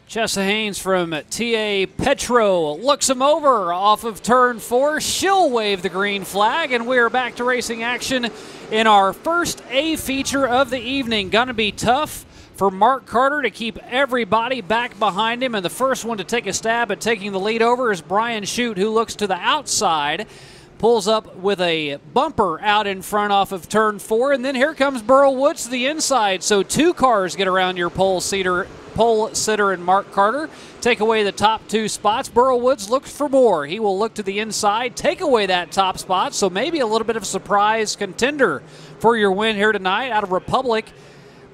Chessa Haynes from TA Petro looks him over off of turn 4. She'll wave the green flag, and we're back to racing action in our first A feature of the evening. Gonna be tough for Mark Carter to keep everybody back behind him, and the first one to take a stab at taking the lead over is Brian Shute, who looks to the outside. Pulls up with a bumper out in front off of turn 4, and then here comes Burl Woods to the inside. So 2 cars get around your pole sitter and Mark Carter. Take away the top 2 spots. Burl Woods looks for more. He will look to the inside, take away that top spot, so maybe a little bit of a surprise contender for your win here tonight out of Republic.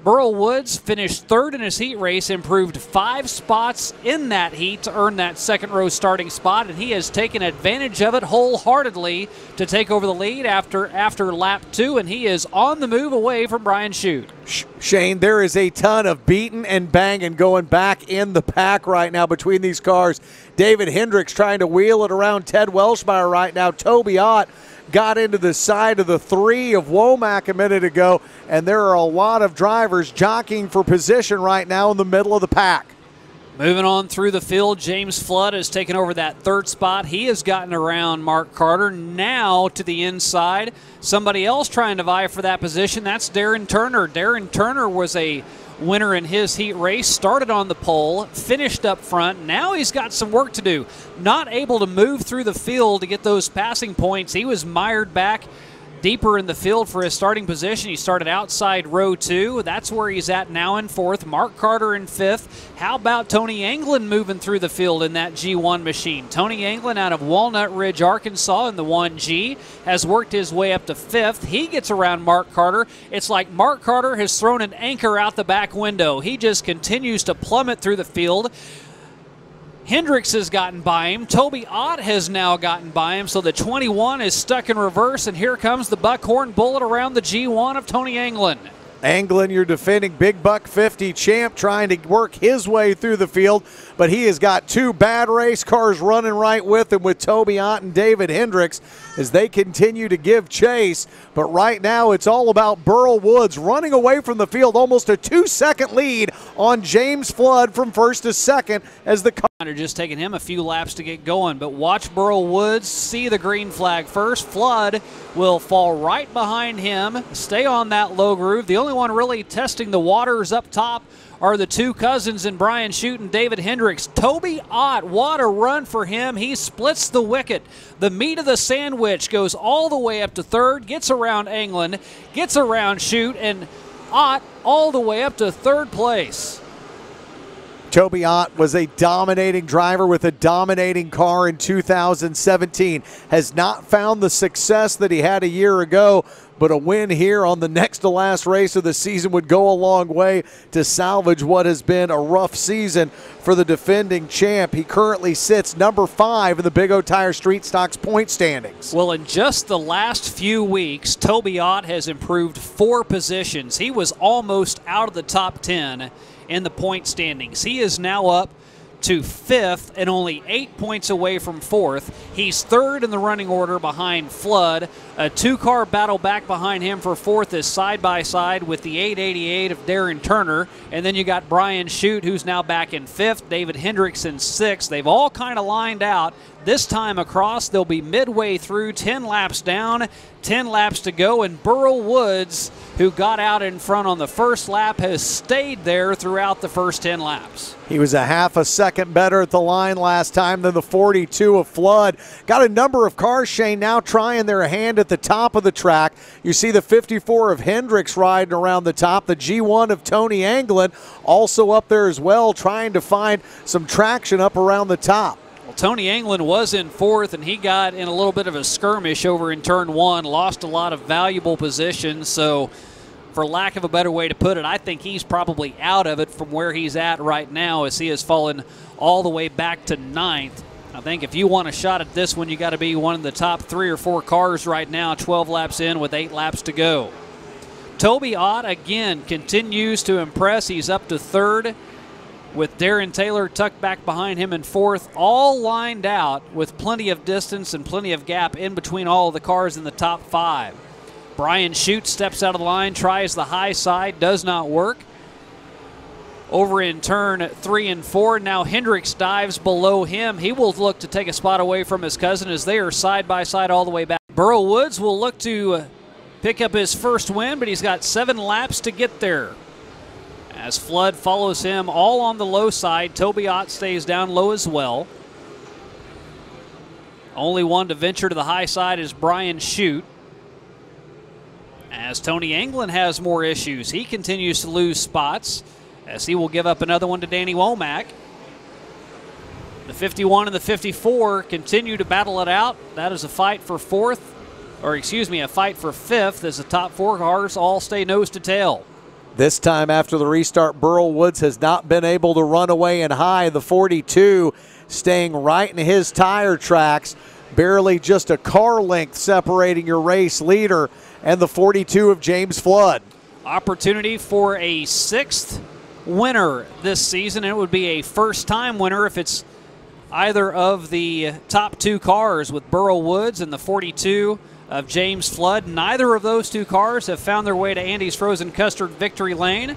Burl Woods finished 3rd in his heat race, improved 5 spots in that heat to earn that second row starting spot, and he has taken advantage of it wholeheartedly to take over the lead after lap 2, and he is on the move away from Brian Shute. Shane, there is a ton of beating and banging going back in the pack right now between these cars. David Hendricks trying to wheel it around Ted Welshmeyer right now. Toby Ott got into the side of the 3 of Womack a minute ago, and there are a lot of drivers jockeying for position right now in the middle of the pack. Moving on through the field, James Flood has taken over that 3rd spot. He has gotten around Mark Carter. Now to the inside, somebody else trying to vie for that position. That's Darren Turner. Darren Turner was a winner in his heat race, started on the pole, finished up front. Now he's got some work to do. Not able to move through the field to get those passing points. He was mired back deeper in the field for his starting position. He started outside row 2. That's where he's at now in 4th. Mark Carter in 5th. How about Tony Anglin moving through the field in that G1 machine? Tony Anglin out of Walnut Ridge, Arkansas in the 1G has worked his way up to 5th. He gets around Mark Carter. It's like Mark Carter has thrown an anchor out the back window. He just continues to plummet through the field. Hendricks has gotten by him. Toby Ott has now gotten by him, so the 21 is stuck in reverse, and here comes the Buckhorn Bullet around the G1 of Tony Anglin. Anglin, your defending Big Buck 50 champ, trying to work his way through the field, but he has got 2 bad race cars running right with him with Toby Ott and David Hendricks as they continue to give chase. But right now it's all about Burl Woods running away from the field, almost a 2-second lead on James Flood from 1st to 2nd as the car. Just taking him a few laps to get going, but watch Burl Woods see the green flag first. Flood will fall right behind him, stay on that low groove. The only one really testing the waters up top are the 2 cousins in Brian Shute and David Hendricks. Toby Ott, what a run for him. He splits the wicket. The meat of the sandwich goes all the way up to 3rd, gets around Anglin, gets around Shute, and Ott all the way up to 3rd place. Toby Ott was a dominating driver with a dominating car in 2017. Has not found the success that he had a year ago, but a win here on the next to last race of the season would go a long way to salvage what has been a rough season for the defending champ. He currently sits number 5 in the Big O Tire Street Stocks point standings. Well, in just the last few weeks, Toby Ott has improved 4 positions. He was almost out of the top 10 in the point standings. He is now up to 5th and only 8 points away from 4th. He's 3rd in the running order behind Flood. A 2-car battle back behind him for 4th is side by side with the 888 of Darren Turner. And then you got Brian Shute, who's now back in 5th, David Hendricks in 6th. They've all kind of lined out. This time across, they'll be midway through, 10 laps down, 10 laps to go, and Burl Woods, who got out in front on the first lap, has stayed there throughout the first 10 laps. He was a half a second better at the line last time than the 42 of Flood. Got a number of cars, Shane, now trying their hand at the top of the track. You see the 54 of Hendricks riding around the top, the G1 of Tony Anglin also up there as well, trying to find some traction up around the top. Well, Tony Anglin was in 4th, and he got in a little bit of a skirmish over in turn 1, lost a lot of valuable positions. So for lack of a better way to put it, I think he's probably out of it from where he's at right now, as he has fallen all the way back to 9th. I think if you want a shot at this one, you got to be one of the top 3 or 4 cars right now, 12 laps in with 8 laps to go. Toby Ott again continues to impress. He's up to 3rd with Darren Taylor tucked back behind him in 4th, all lined out with plenty of distance and plenty of gap in between all of the cars in the top 5. Brian Shute steps out of the line, tries the high side, does not work. over in turn 3 and 4. Now Hendricks dives below him. He will look to take a spot away from his cousin as they are side by side all the way back. Burl Woods will look to pick up his first win, but he's got 7 laps to get there. As Flood follows him all on the low side, Toby Ott stays down low as well. Only one to venture to the high side is Brian Shute. As Tony Anglin has more issues, he continues to lose spots as he will give up another one to Danny Womack. The 51 and the 54 continue to battle it out. That is a fight for a fight for fifth as the top 4 cars all stay nose to tail. This time after the restart, Burl Woods has not been able to run away and high. The 42 staying right in his tire tracks, barely just a car length separating your race leader and the 42 of James Flood. Opportunity for a 6th winner this season, and it would be a first-time winner if it's either of the top 2 cars with Burl Woods and the 42 of James Flood. Neither of those 2 cars have found their way to Andy's Frozen Custard victory lane.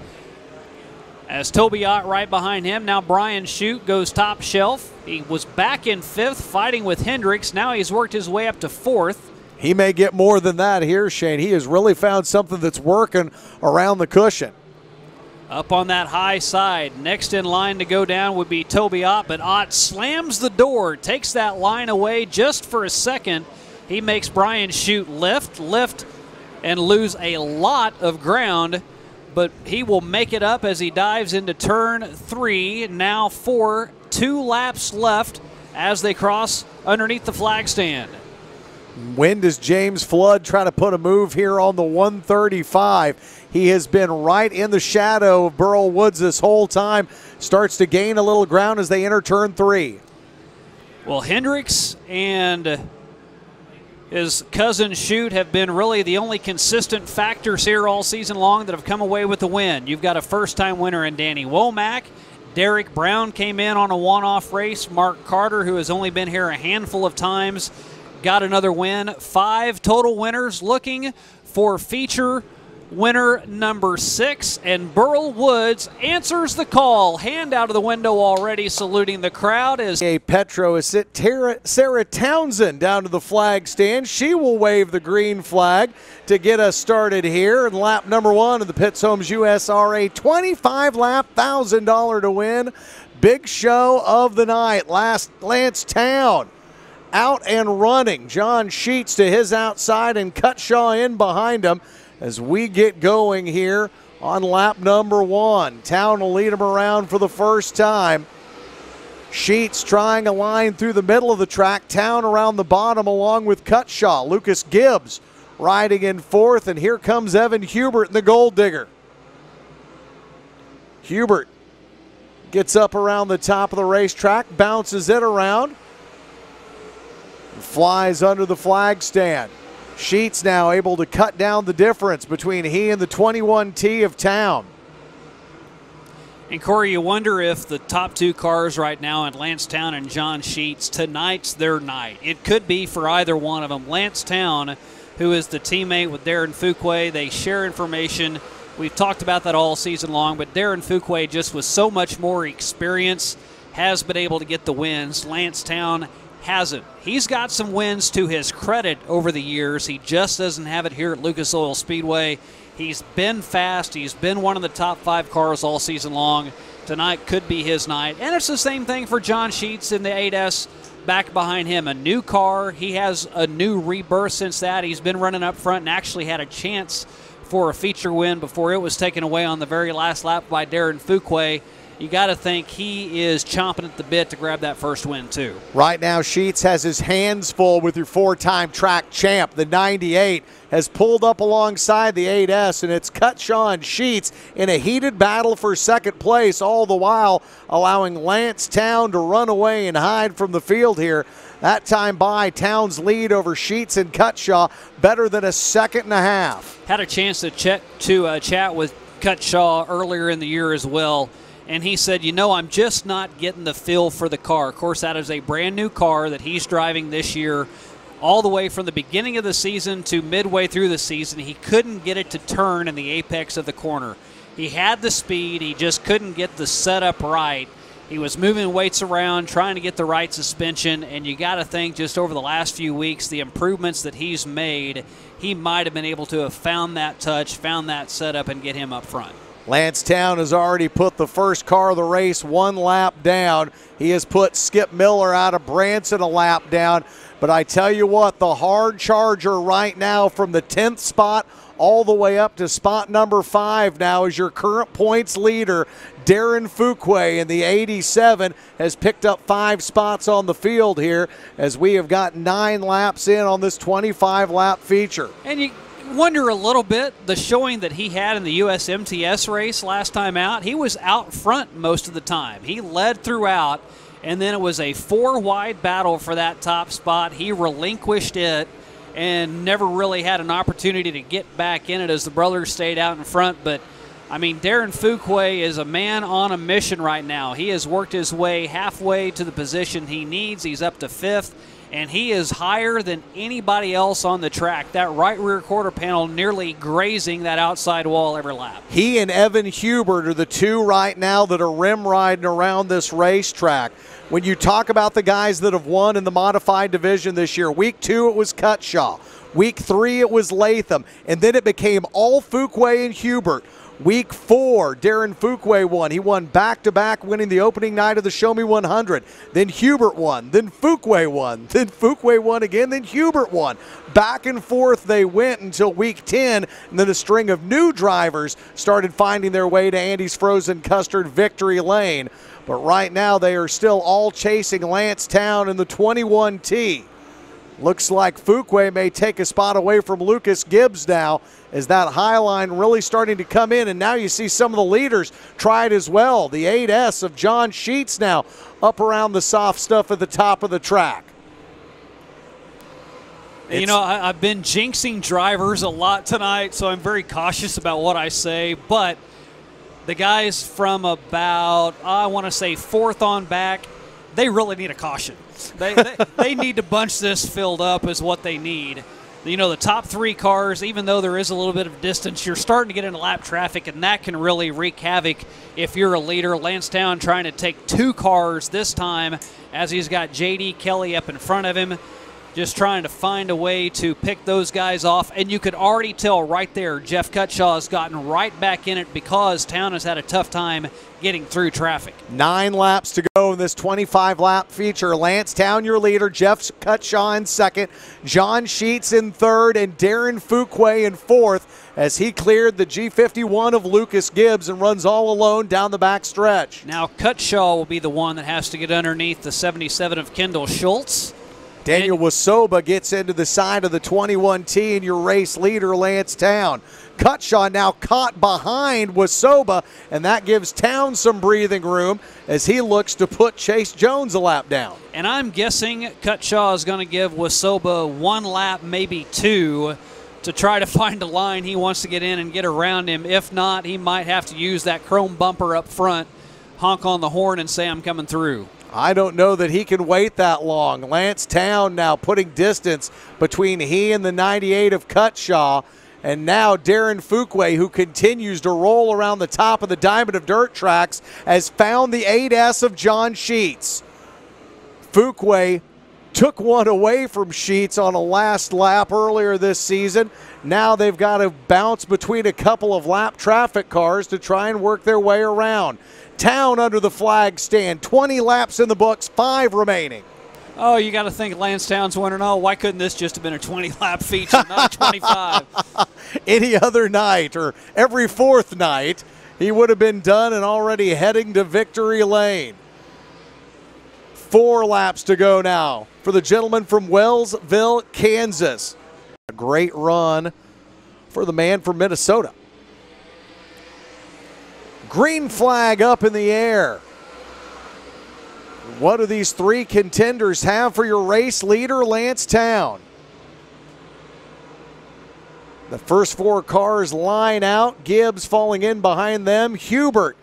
As Toby Ott right behind him, now Brian Shute goes top shelf. He was back in 5th fighting with Hendricks. Now he's worked his way up to 4th. He may get more than that here, Shane. He has really found something that's working around the cushion. Up on that high side, next in line to go down would be Toby Ott, but Ott slams the door, takes that line away just for a second. He makes Brian Shute lift, and lose a lot of ground, but he will make it up as he dives into turn 3, now 4, 2 laps left as they cross underneath the flag stand. When does James Flood try to put a move here on the 135? He has been right in the shadow of Burl Woods this whole time. Starts to gain a little ground as they enter turn 3. Well, Hendricks and his cousin Shute have been really the only consistent factors here all season long that have come away with the win. You've got a first-time winner in Danny Womack. Derek Brown came in on a one-off race. Mark Carter, who has only been here a handful of times, got another win. 5 total winners looking for feature winner number 6, and Burl Woods answers the call. Hand out of the window already, saluting the crowd as Petro has sent Sarah Townsend down to the flag stand. She will wave the green flag to get us started here in lap number 1 of the Pitts Homes USRA 25-lap $1,000 to win. Big show of the night. Lance Town out and running. John Sheets to his outside and Cutshaw in behind him. As we get going here on lap number 1. Town will lead him around for the first time. Sheets trying a line through the middle of the track. Town around the bottom along with Cutshaw. Lucas Gibbs riding in 4th, and here comes Evan Hubert in the Gold Digger. Hubert gets up around the top of the racetrack, bounces it around, and flies under the flag stand. Sheets now able to cut down the difference between he and the 21T of Town. And Corey, you wonder if the top 2 cars right now in Lance Town and John Sheets, tonight's their night. It could be for either one of them. Lance Town, who is the teammate with Darren Fuquay, they share information. We've talked about that all season long, but Darren Fuquay, just with so much more experience, has been able to get the wins. Lance Town hasn't. He's got some wins to his credit over the years. He just doesn't have it here at Lucas Oil Speedway. He's been fast. He's been one of the top 5 cars all season long. Tonight could be his night. And it's the same thing for John Sheets in the 8S back behind him. A new car. He has a new rebirth since that. He's been running up front and actually had a chance for a feature win before it was taken away on the very last lap by Darren Fuquay. You got to think he is chomping at the bit to grab that first win, too. Right now, Sheets has his hands full with your 4-time track champ. The 98 has pulled up alongside the 8S, and it's Cutshaw and Sheets in a heated battle for second place, all the while allowing Lance Town to run away and hide from the field here. That time by Town's lead over Sheets and Cutshaw, better than a second and a half. Had a chance to chat with Cutshaw earlier in the year as well. And he said, you know, I'm just not getting the feel for the car. Of course, that is a brand new car that he's driving this year. All the way from the beginning of the season to midway through the season, he couldn't get it to turn in the apex of the corner. He had the speed. He just couldn't get the setup right. He was moving weights around, trying to get the right suspension, and you got to think just over the last few weeks, the improvements that he's made, he might have been able to have found that touch, found that setup, and get him up front. Lancetown has already put the first car of the race 1 lap down. He has put Skip Miller out of Branson a lap down. But I tell you what, the hard charger right now from the 10th spot all the way up to spot number 5 now is your current points leader. Darren Fuquay in the 87 has picked up 5 spots on the field here as we have got 9 laps in on this 25-lap feature. And you wonder a little bit, the showing that he had in the USMTS race last time out, he was out front most of the time. He led throughout, and then it was a 4-wide battle for that top spot. He relinquished it and never really had an opportunity to get back in it as the brothers stayed out in front. But, I mean, Darren Fuquay is a man on a mission right now. He has worked his way halfway to the position he needs. He's up to 5th, and he is higher than anybody else on the track. That right rear quarter panel nearly grazing that outside wall every lap. He and Evan Hubert are the 2 right now that are rim riding around this racetrack. When you talk about the guys that have won in the modified division this year, week 2 it was Cutshaw, week 3 it was Latham, and then it became all Fuquay and Hubert. Week 4, Darren Fuquay won. He won back-to-back, winning the opening night of the Show Me 100. Then Hubert won. Then Fuquay won. Then Fuquay won again. Then Hubert won. Back and forth they went until week 10, and then a string of new drivers started finding their way to Andy's Frozen Custard victory lane. But right now they are still all chasing Lancetown in the 21T. Looks like Fuquay may take a spot away from Lucas Gibbs now as that high line really starting to come in, and now you see some of the leaders try it as well. The 8S of John Sheets now up around the soft stuff at the top of the track. You know, I've been jinxing drivers a lot tonight, so I'm very cautious about what I say, but the guys from about, I want to say 4th on back, they really need a caution. They need to bunch this filled up is what they need. You know, the top 3 cars, even though there is a little bit of distance, you're starting to get into lap traffic, and that can really wreak havoc if you're a leader. Lancetown trying to take 2 cars this time as he's got J.D. Kelly up in front of him, just trying to find a way to pick those guys off. And you could already tell right there Jeff Cutshaw has gotten right back in it because Town has had a tough time getting through traffic. 9 laps to go in this 25-lap feature. Lancetown, your leader. Jeff Cutshaw in 2nd. John Sheets in 3rd. And Darren Fuquay in 4th as he cleared the G51 of Lucas Gibbs and runs all alone down the back stretch. Now Cutshaw will be the one that has to get underneath the 77 of Kendall Schultz. Daniel Wasoba gets into the side of the 21T and your race leader, Lancetown. Cutshaw now caught behind Wasoba, and that gives Town some breathing room as he looks to put Chase Jones a lap down. And I'm guessing Cutshaw is going to give Wasoba 1 lap, maybe 2, to try to find a line he wants to get in and get around him. If not, he might have to use that chrome bumper up front, honk on the horn, and say, I'm coming through. I don't know that he can wait that long. Lancetown now putting distance between he and the 98 of Cutshaw. And now Darren Fuquay, who continues to roll around the top of the Diamond of Dirt tracks, has found the 8S of John Sheets. Fuquay took one away from Sheets on a last lap earlier this season. Now they've got to bounce between a couple of lap traffic cars to try and work their way around. Town under the flag stand, 20 laps in the books, 5 remaining. Oh, you got to think Lancetown's wondering, oh, why couldn't this just have been a 20-lap feature, not a 25? Any other night or every 4th night, he would have been done and already heading to victory lane. 4 laps to go now for the gentleman from Wellsville, Kansas. A great run for the man from Minnesota. Green flag up in the air. What do these 3 contenders have for your race leader, Lancetown? The first 4 cars line out. Gibbs falling in behind them. Hubert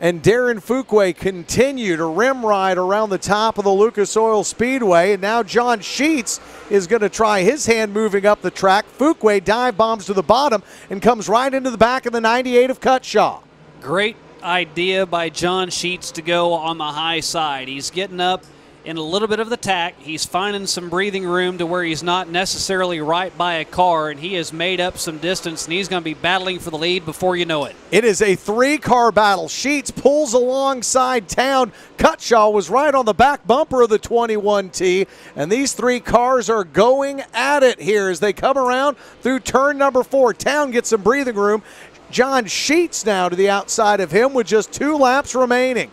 and Darren Fuqua continue to rim ride around the top of the Lucas Oil Speedway. And now John Sheets is going to try his hand moving up the track. Fuqua dive bombs to the bottom and comes right into the back of the 98 of Cutshaw. Great idea by John Sheets to go on the high side. He's getting up in a little bit of the tack. He's finding some breathing room to where he's not necessarily right by a car, and he has made up some distance, and he's going to be battling for the lead before you know it. It is a three-car battle. Sheets pulls alongside Town. Cutshaw was right on the back bumper of the 21T, and these three cars are going at it here as they come around through turn number 4. Town gets some breathing room. John Sheets now to the outside of him with just 2 laps remaining.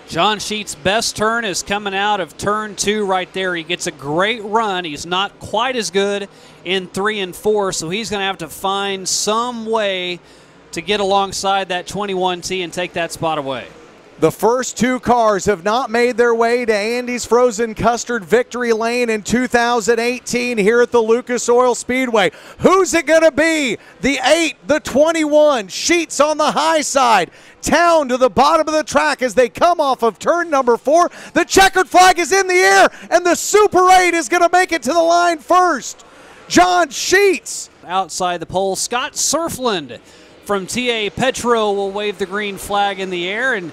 John Sheets' best turn is coming out of turn 2 right there. He gets a great run. He's not quite as good in 3 and 4, so he's going to have to find some way to get alongside that 21T and take that spot away. The first 2 cars have not made their way to Andy's Frozen Custard Victory Lane in 2018 here at the Lucas Oil Speedway. Who's it going to be? The 8, the 21, Sheets on the high side. Town to the bottom of the track as they come off of turn number 4. The checkered flag is in the air, and the Super 8 is going to make it to the line first. John Sheets. Outside the pole, Scott Surfland from TA Petro will wave the green flag in the air, and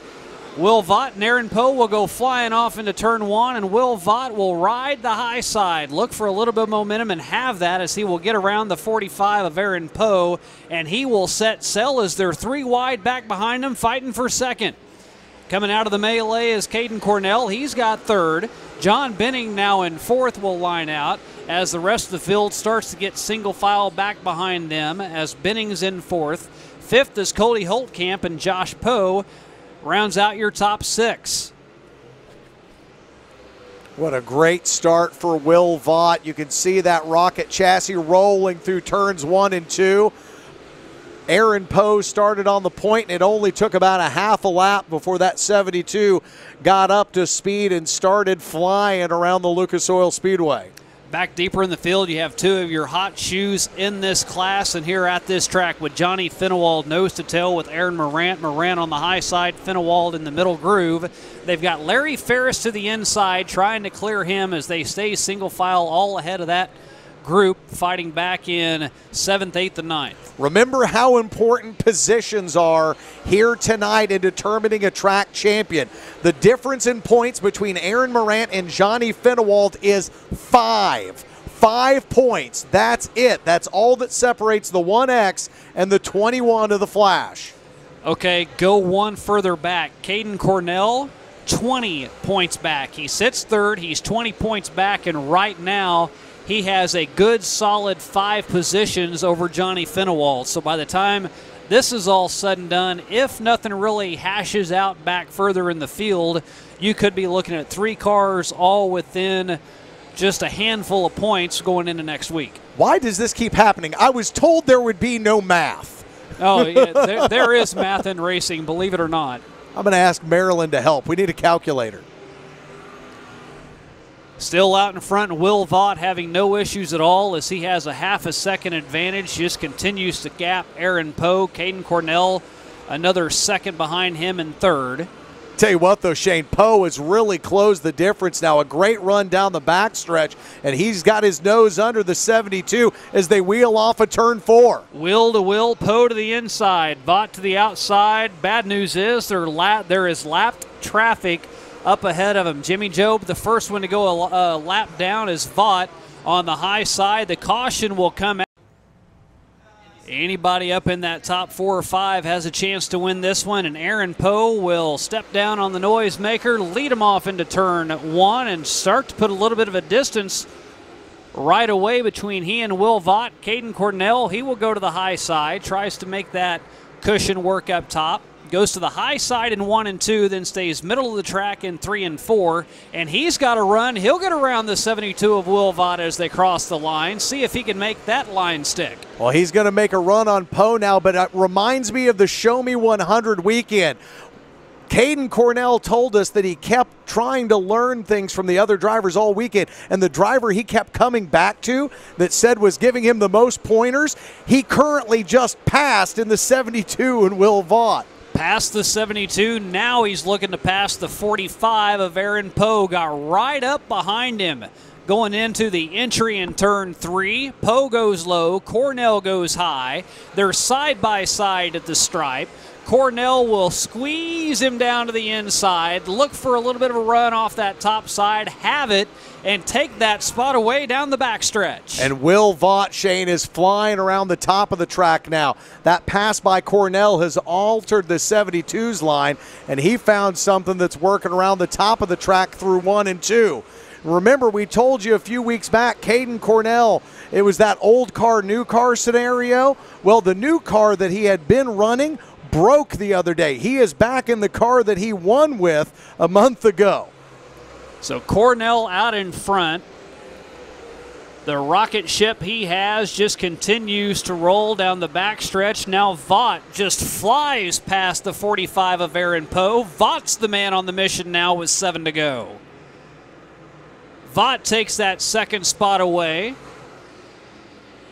Will Vaught and Aaron Poe will go flying off into turn 1, and Will Vaught will ride the high side, look for a little bit of momentum and have that as he will get around the 45 of Aaron Poe, and he will set sail as they're 3 wide back behind him, fighting for second. Coming out of the melee is Caden Cornell. He's got 3rd. John Benning now in 4th will line out as the rest of the field starts to get single file back behind them as Benning's in 4th. 5th is Cody Holtkamp, and Josh Poe rounds out your top 6. What a great start for Will Vaught. You can see that rocket chassis rolling through turns 1 and 2. Aaron Poe started on the point, and it only took about a half a lap before that 72 got up to speed and started flying around the Lucas Oil Speedway. Back deeper in the field, you have 2 of your hot shoes in this class and here at this track with Johnny Finewald nose to tail with Aaron Morant. Morant on the high side, Finewald in the middle groove. They've got Larry Ferris to the inside trying to clear him as they stay single file all ahead of that group, fighting back in 7th, 8th, and 9th. Remember how important positions are here tonight in determining a track champion. The difference in points between Aaron Morant and Johnny Finewald is 5. 5 points. That's it. That's all that separates the 1X and the 21 of the Flash. Okay, go one further back. Caden Cornell, 20 points back. He sits 3rd. He's 20 points back, and right now he has a good solid 5 positions over Johnny Finewald. So by the time this is all said and done, if nothing really hashes out back further in the field, you could be looking at 3 cars all within just a handful of points going into next week. Why does this keep happening? I was told there would be no math. Oh, yeah, there is math in racing, believe it or not. I'm going to ask Marilyn to help. We need a calculator. Still out in front, Will Vaught having no issues at all as he has a half a second advantage. Just continues to gap Aaron Poe. Caden Cornell another second behind him in 3rd. Tell you what, though, Shane, Poe has really closed the difference now. A great run down the backstretch, and he's got his nose under the 72 as they wheel off of turn 4. Will to Will, Poe to the inside, Vaught to the outside. Bad news is there is lapped traffic up ahead of him. Jimmy Job, the first one to go a lap down, is Vaught on the high side. The caution will come out. Anybody up in that top 4 or 5 has a chance to win this one, and Aaron Poe will step down on the noisemaker, lead him off into turn 1, and start to put a little bit of a distance right away between he and Will Vaught. Caden Cornell, he will go to the high side, tries to make that cushion work up top. Goes to the high side in 1 and 2, then stays middle of the track in 3 and 4, and he's got to run. He'll get around the 72 of Will Vaught as they cross the line. See if he can make that line stick. Well, he's going to make a run on Poe now, but it reminds me of the Show Me 100 weekend. Caden Cornell told us that he kept trying to learn things from the other drivers all weekend, and the driver he kept coming back to that said was giving him the most pointers, he currently just passed in the 72 in Will Vaught. Past the 72, now he's looking to pass the 45 of Aaron Poe. Got right up behind him. Going into the entry in turn 3, Poe goes low, Cornell goes high. They're side by side at the stripe. Cornell will squeeze him down to the inside, look for a little bit of a run off that top side, have it, and take that spot away down the backstretch. And Will Vaught, Shane, is flying around the top of the track now. That pass by Cornell has altered the 72's line, and he found something that's working around the top of the track through 1 and 2. Remember, we told you a few weeks back, Caden Cornell, it was that old car, new car scenario. Well, the new car that he had been running broke the other day. He is back in the car that he won with a month ago. So Cornell out in front. The rocket ship he has just continues to roll down the backstretch. Now Vaught just flies past the 45 of Aaron Poe. Vaught's the man on the mission now with 7 to go. Vaught takes that second spot away.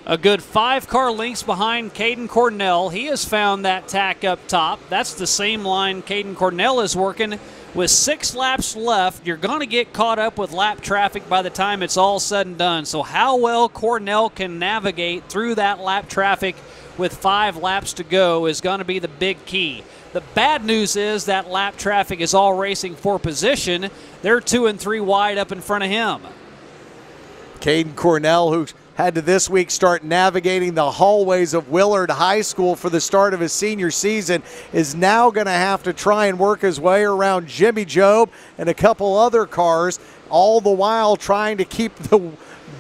A good 5 car lengths behind Caden Cornell. He has found that tack up top. That's the same line Caden Cornell is working. With 6 laps left, you're going to get caught up with lap traffic by the time it's all said and done. So how well Cornell can navigate through that lap traffic with 5 laps to go is going to be the big key. The bad news is that lap traffic is all racing for position. They're 2 and 3 wide up in front of him. Caden Cornell, who had to this week start navigating the hallways of Willard High School for the start of his senior season, is now going to have to try and work his way around Jimmy Job and a couple other cars, all the while trying to keep the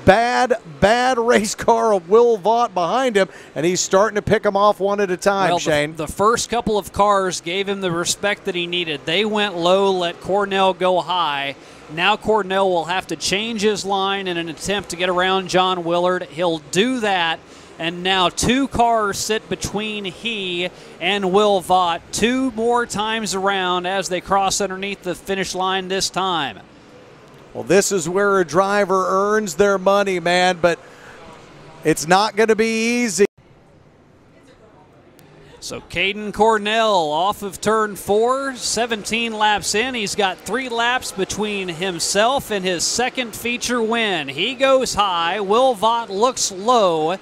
bad race car of Will Vaught behind him, and he's starting to pick them off one at a time, Shane. The first couple of cars gave him the respect that he needed. They went low, let Cornell go high. Now Cornell will have to change his line in an attempt to get around John Willard. He'll do that, and now 2 cars sit between he and Will Vaught 2 more times around as they cross underneath the finish line this time. Well, this is where a driver earns their money, man, but it's not going to be easy. So Caden Cornell off of turn 4, 17 laps in. He's got 3 laps between himself and his second feature win. He goes high. Will Vaught looks low.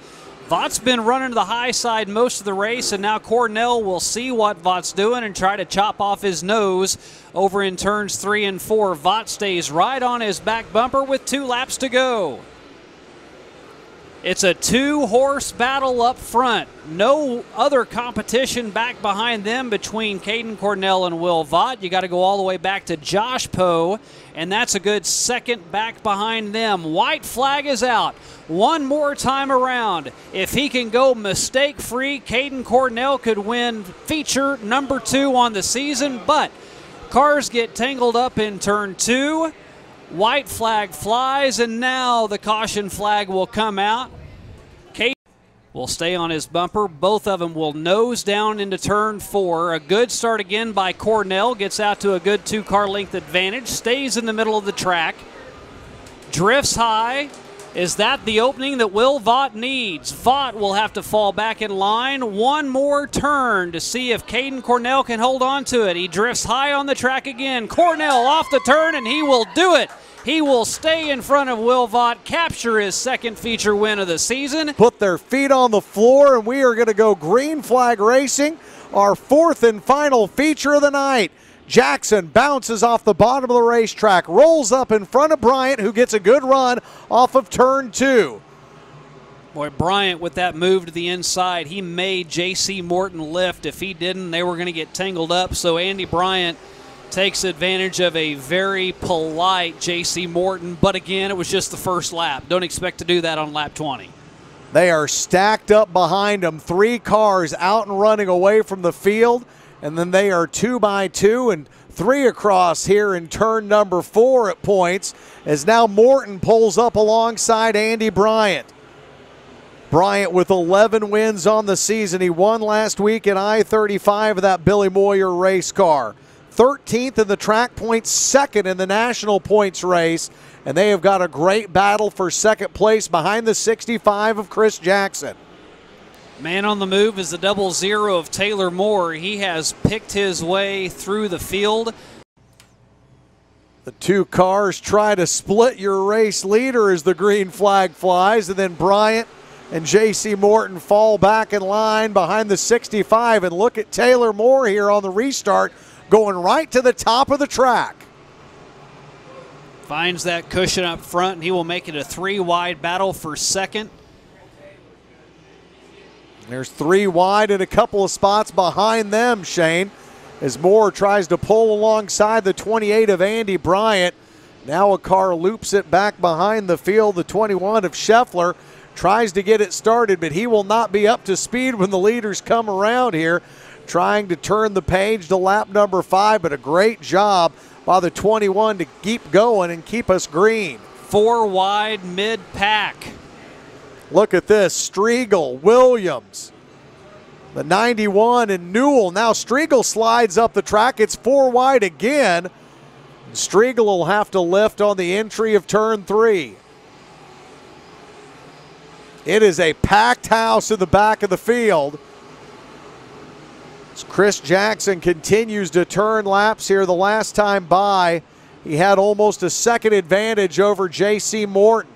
Vaught's been running to the high side most of the race, and now Cornell will see what Vaught's doing and try to chop off his nose over in turns 3 and 4. Vaught stays right on his back bumper with 2 laps to go. It's a 2-horse battle up front. No other competition back behind them between Caden Cornell and Will Vaught. You got to go all the way back to Josh Poe, and that's a good second back behind them. White flag is out. One more time around. If he can go mistake-free, Caden Cornell could win feature number 2 on the season, but cars get tangled up in turn 2. White flag flies, and now the caution flag will come out. Caden will stay on his bumper. Both of them will nose down into turn 4. A good start again by Cornell. Gets out to a good 2-car length advantage. Stays in the middle of the track. Drifts high. Is that the opening that Will Vaught needs? Vaught will have to fall back in line. One more turn to see if Caden Cornell can hold on to it. He drifts high on the track again. Cornell off the turn, and he will do it. He will stay in front of Will Vaught, capture his second feature win of the season. Put their feet on the floor, and we are going to go green flag racing, our 4th and final feature of the night. Jackson bounces off the bottom of the racetrack, rolls up in front of Bryant, who gets a good run off of turn 2. Boy, Bryant with that move to the inside, he made J.C. Morton lift. If he didn't, they were going to get tangled up. So Andy Bryant takes advantage of a very polite J.C. Morton. But again, it was just the first lap. Don't expect to do that on lap 20. They are stacked up behind them. 3 cars out and running away from the field. And then they are 2 by 2 and 3 across here in turn number 4 at points, as now Morton pulls up alongside Andy Bryant. Bryant with 11 wins on the season. He won last week in I-35 of that Billy Moyer race car. 13th in the track points, 2nd in the national points race, and they have got a great battle for second place behind the 65 of Chris Jackson. Man on the move is the 00 of Taylor Moore. He has picked his way through the field. The two cars try to split your race leader as the green flag flies, and then Bryant and J.C. Morton fall back in line behind the 65. And look at Taylor Moore here on the restart, going right to the top of the track. Finds that cushion up front, and he will make it a 3-wide battle for second. There's 3 wide and a couple of spots behind them, Shane, as Moore tries to pull alongside the 28 of Andy Bryant. Now a car loops it back behind the field. The 21 of Scheffler tries to get it started, but he will not be up to speed when the leaders come around here, trying to turn the page to lap number 5, but a great job by the 21 to keep going and keep us green. 4 wide mid-pack. Look at this, Striegel, Williams, the 91, and Newell. Now Striegel slides up the track. It's 4 wide again. Striegel will have to lift on the entry of turn 3. It is a packed house in the back of the field. As Chris Jackson continues to turn laps here. The last time by, he had almost a second advantage over J.C. Morton.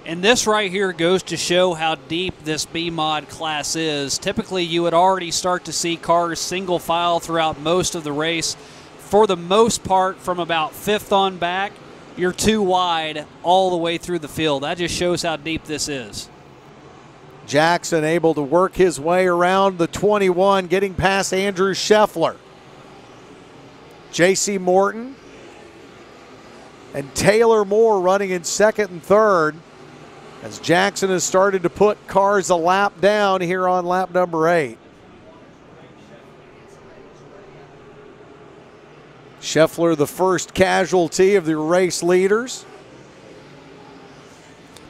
And this right here goes to show how deep this B-Mod class is. Typically, you would already start to see cars single file throughout most of the race. For the most part, from about 5th on back, you're 2 wide all the way through the field. That just shows how deep this is. Jackson able to work his way around the 21, getting past Andrew Scheffler. J.C. Morton and Taylor Moore running in 2nd and 3rd, as Jackson has started to put cars a lap down here on lap number 8. Scheffler, the first casualty of the race leaders.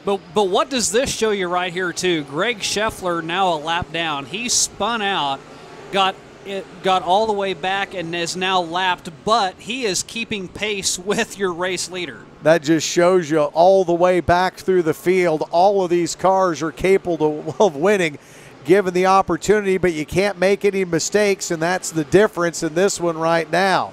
But what does this show you right here too? Greg Scheffler now a lap down. He spun out, got all the way back and is now lapped, but he is keeping pace with your race leader. That just shows you all the way back through the field. All of these cars are capable of winning given the opportunity, but you can't make any mistakes, and that's the difference in this one right now.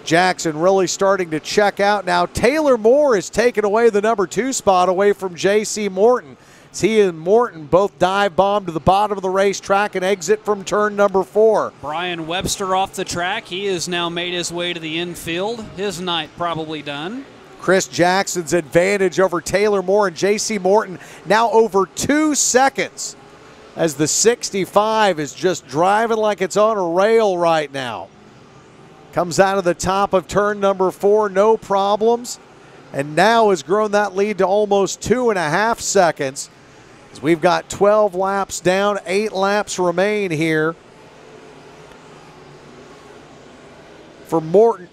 Jackson really starting to check out now. Taylor Moore is taking away the number 2 spot away from J.C. Morton. As he and Morton both dive bomb to the bottom of the racetrack and exit from turn number 4. Brian Webster off the track. He has now made his way to the infield. His night probably done. Chris Jackson's advantage over Taylor Moore and J.C. Morton now over 2 seconds, as the 65 is just driving like it's on a rail right now. Comes out of the top of turn number 4, no problems, and now has grown that lead to almost 2.5 seconds. As we've got 12 laps down, 8 laps remain here for Moore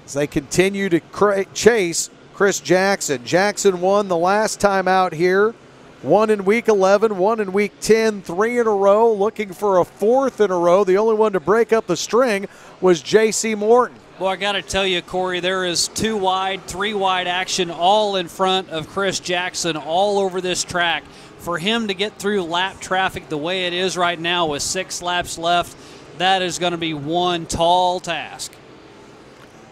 as they continue to chase Chris Jackson. Jackson won the last time out here. 1 in week 11, 1 in week 10, 3 in a row, looking for a 4th in a row. The only one to break up the string was J.C. Morton. Well, I got to tell you, Corey, there is 2 wide, 3 wide action all in front of Chris Jackson all over this track. For him to get through lap traffic the way it is right now with 6 laps left, that is going to be one tall task.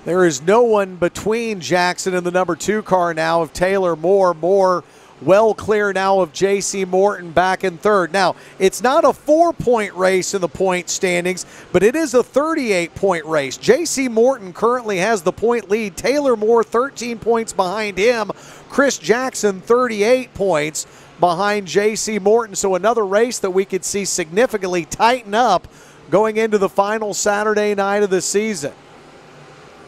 There is no one between Jackson and the number 2 car now of Taylor Moore. Moore well clear now of J.C. Morton back in 3rd. Now, it's not a 4-point race in the point standings, but it is a 38-point race. J.C. Morton currently has the point lead. Taylor Moore 13 points behind him. Chris Jackson 38 points behind J.C. Morton. So another race that we could see significantly tighten up going into the final Saturday night of the season.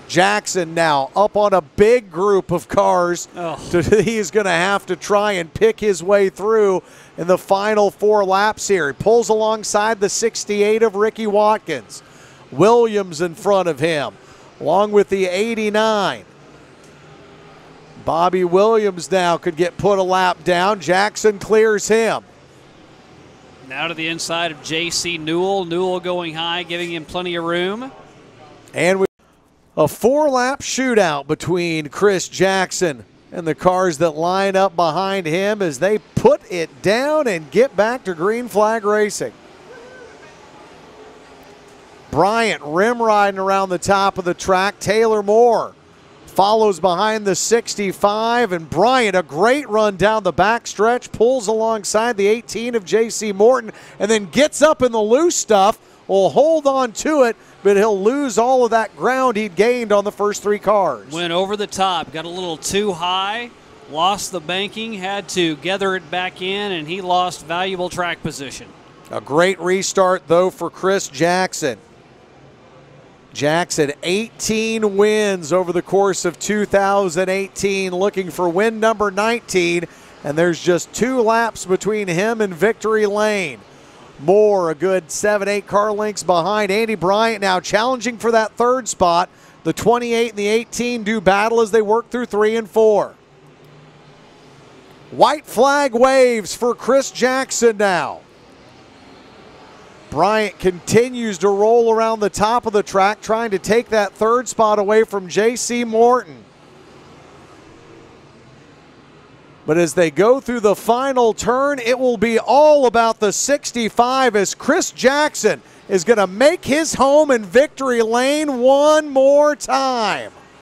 Jackson now up on a big group of cars. He is going to have to try and pick his way through in the final 4 laps here. He pulls alongside the 68 of Ricky Watkins. Williams in front of him, along with the 89. Bobby Williams now could get put a lap down. Jackson clears him. Now to the inside of J.C. Newell. Newell going high, giving him plenty of room. And a 4-lap shootout between Chris Jackson and the cars that line up behind him as they put it down and get back to green flag racing. Bryant rim riding around the top of the track. Taylor Moore follows behind the 65, and Bryant, a great run down the backstretch, pulls alongside the 18 of J.C. Morton, and then gets up in the loose stuff, will hold on to it, but he'll lose all of that ground he'd gained on the first three cars. Went over the top, got a little too high, lost the banking, had to gather it back in, and he lost valuable track position. A great restart, though, for Chris Jackson. Jackson, 18 wins over the course of 2018, looking for win number 19, and there's just 2 laps between him and victory lane. Moore, a good 7-8 car lengths behind. Andy Bryant now challenging for that third spot. The 28 and the 18 do battle as they work through 3 and 4. White flag waves for Chris Jackson now. Bryant continues to roll around the top of the track, trying to take that third spot away from J.C. Morton. But as they go through the final turn, it will be all about the 65 as Chris Jackson is going to make his home in victory lane one more time.